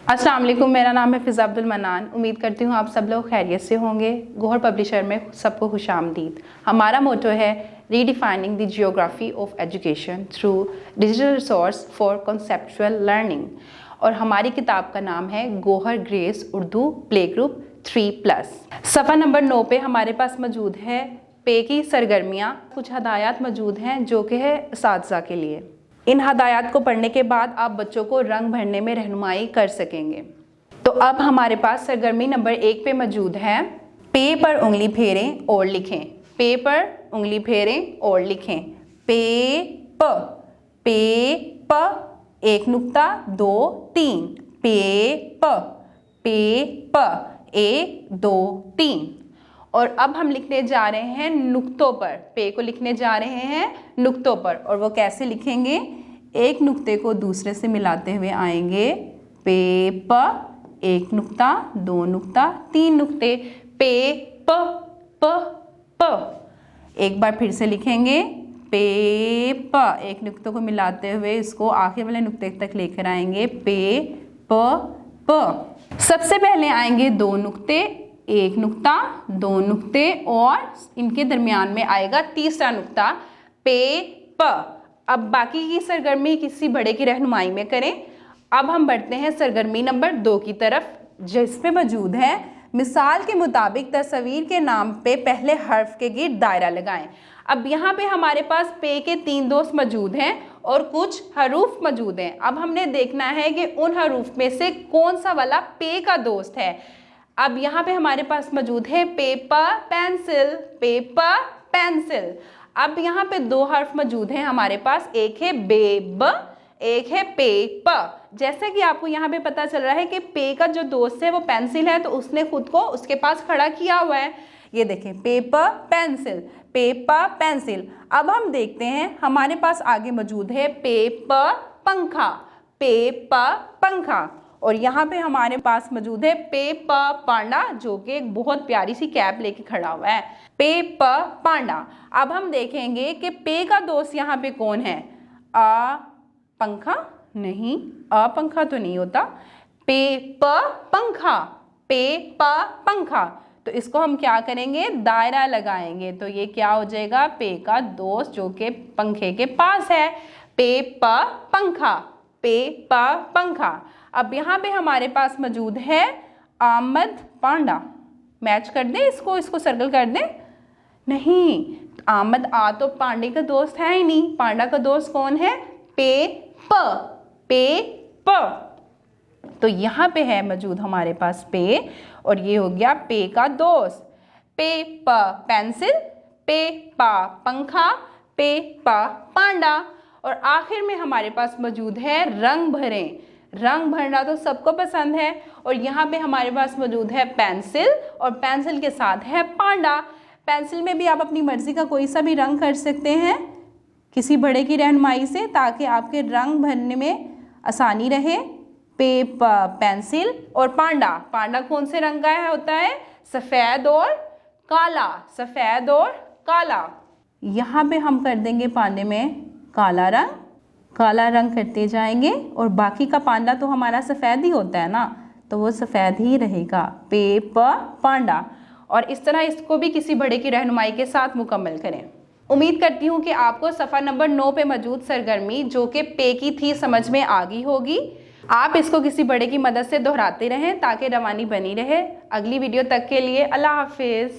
अस्सलाम वालेकुम, मेरा नाम है फ़िज़ा अब्दुल मन्नान। उम्मीद करती हूँ आप सब लोग खैरियत से होंगे। गौहर पब्लिशर में सबको खुशामदीद। हमारा मोटो है redefining the geography of education through digital resource for conceptual learning, और हमारी किताब का नाम है Gauhar grace Urdu play group 3+। सफ़ा नंबर 9 पे हमारे पास मौजूद है पे की सरगर्मियाँ। कुछ हदायत मौजूद हैं जो कि है असातिज़ा के लिए। इन हदायत को पढ़ने के बाद आप बच्चों को रंग भरने में रहनुमाई कर सकेंगे। तो अब हमारे पास सरगर्मी नंबर 1 पे मौजूद है पे पर उंगली फेरें और लिखें। पे पर उंगली फेरें और लिखें। पे प एक नुक्ता 2 3 पे प 1 2 3। और अब हम लिखने जा रहे हैं नुक्तों पर। पे को लिखने जा रहे हैं नुक्तों पर, और वो कैसे लिखेंगे? एक नुक्ते को दूसरे से मिलाते हुए आएंगे। पे प 1 नुक्ता 2 नुक्ता 3 नुक्ते। पे प एक बार फिर से लिखेंगे। पे प 1 नुक्ते को मिलाते हुए इसको आखिर वाले नुक्ते तक लेकर आएंगे। पे प सबसे पहले आएंगे 2 नुक्ते, 1 नुक्ता 2 नुक्ते, और इनके दरमियान में आएगा तीसरा नुक्ता पे प। अब बाकी की सरगर्मी किसी बड़े की रहनुमाई में करें। अब हम बढ़ते हैं सरगर्मी नंबर 2 की तरफ, जिसपे मौजूद है मिसाल के मुताबिक तस्वीर के नाम पे पहले हर्फ के गिर्द दायरा लगाएं। अब यहाँ पे हमारे पास पे के 3 दोस्त मौजूद हैं और कुछ हरूफ मौजूद हैं। अब हमने देखना है कि उन हरूफ में से कौन सा वाला पे का दोस्त है। अब यहाँ पे हमारे पास मौजूद है पेपर पेंसिल, पेपर पेंसिल। अब यहाँ पे 2 हर्फ मौजूद हैं हमारे पास, एक है बेब, एक है पेप। जैसे कि आपको यहाँ पे पता चल रहा है कि पे का जो दोस्त है वो पेंसिल है, तो उसने खुद को उसके पास खड़ा किया हुआ है। ये देखें, पेपर पेंसिल, पेपर पेंसिल। अब हम देखते हैं हमारे पास आगे मौजूद है पेपर पंखा, पेपर पंखा। और यहाँ पे हमारे पास मौजूद है पेपर पांडा, जो कि एक बहुत प्यारी सी कैप लेके खड़ा हुआ है। पेपर पांडा। अब हम देखेंगे कि पे का दोस्त यहाँ पे कौन है। अ पंखा नहीं, अ पंखा तो नहीं होता। पेपर पंखा, पेपर पंखा। तो इसको हम क्या करेंगे? दायरा लगाएंगे। तो ये क्या हो जाएगा? पे का दोस्त जो कि पंखे के पास है। पेपर पंखा, पेपर पंखा। अब यहाँ पे हमारे पास मौजूद है आमद पांडा। मैच कर दें इसको सर्कल कर दें। नहीं, आमद आ तो पांडे का दोस्त है ही नहीं। पांडा का दोस्त कौन है? पे प। तो यहाँ पे है मौजूद हमारे पास पे, और ये हो गया पे का दोस्त। पे प पेंसिल, पे पा पंखा, पे पा पांडा। और आखिर में हमारे पास मौजूद है रंग भरें। रंग भरना तो सबको पसंद है, और यहाँ पे हमारे पास मौजूद है पेंसिल, और पेंसिल के साथ है पांडा। पेंसिल में भी आप अपनी मर्जी का कोई सा भी रंग कर सकते हैं किसी बड़े की रहनुमाई से, ताकि आपके रंग भरने में आसानी रहे। पेपर पेंसिल और पांडा। पांडा कौन से रंग का होता है? सफ़ेद और काला, सफ़ेद और काला। यहाँ पे हम कर देंगे पांडे में काला रंग, काला रंग करते जाएंगे, और बाकी का पांडा तो हमारा सफ़ेद ही होता है ना, तो वो सफ़ेद ही रहेगा। पेपर पांडा। और इस तरह इसको भी किसी बड़े की रहनुमाई के साथ मुकम्मल करें। उम्मीद करती हूँ कि आपको सफ़ा नंबर 9 पे मौजूद सरगर्मी जो कि पे की थी समझ में आ गई होगी। आप इसको किसी बड़े की मदद से दोहराते रहें ताकि रवानी बनी रहे। अगली वीडियो तक के लिए अल्लाह हाफिज़।